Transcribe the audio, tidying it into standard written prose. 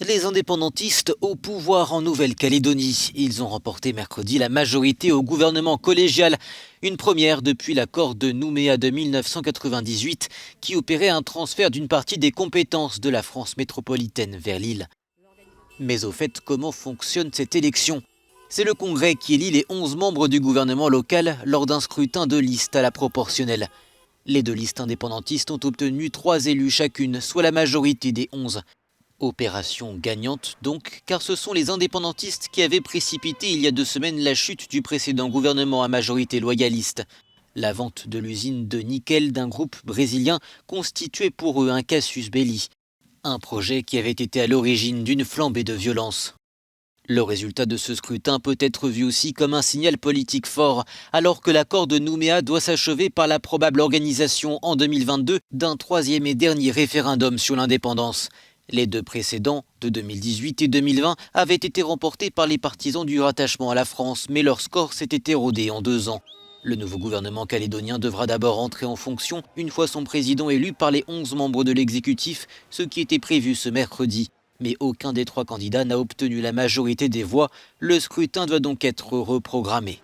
Les indépendantistes au pouvoir en Nouvelle-Calédonie. Ils ont remporté mercredi la majorité au gouvernement collégial, une première depuis l'accord de Nouméa de 1998 qui opérait un transfert d'une partie des compétences de la France métropolitaine vers l'île. Mais au fait, comment fonctionne cette élection? C'est le Congrès qui élit les 11 membres du gouvernement local lors d'un scrutin de liste à la proportionnelle. Les deux listes indépendantistes ont obtenu 3 élus chacune, soit la majorité des 11. Opération gagnante donc, car ce sont les indépendantistes qui avaient précipité il y a 2 semaines la chute du précédent gouvernement à majorité loyaliste. La vente de l'usine de nickel d'un groupe brésilien constituait pour eux un casus belli, un projet qui avait été à l'origine d'une flambée de violence. Le résultat de ce scrutin peut être vu aussi comme un signal politique fort, alors que l'accord de Nouméa doit s'achever par la probable organisation en 2022 d'un troisième et dernier référendum sur l'indépendance. Les deux précédents, de 2018 et 2020, avaient été remportés par les partisans du rattachement à la France, mais leur score s'était érodé en 2 ans. Le nouveau gouvernement calédonien devra d'abord entrer en fonction une fois son président élu par les 11 membres de l'exécutif, ce qui était prévu ce mercredi. Mais aucun des 3 candidats n'a obtenu la majorité des voix. Le scrutin doit donc être reprogrammé.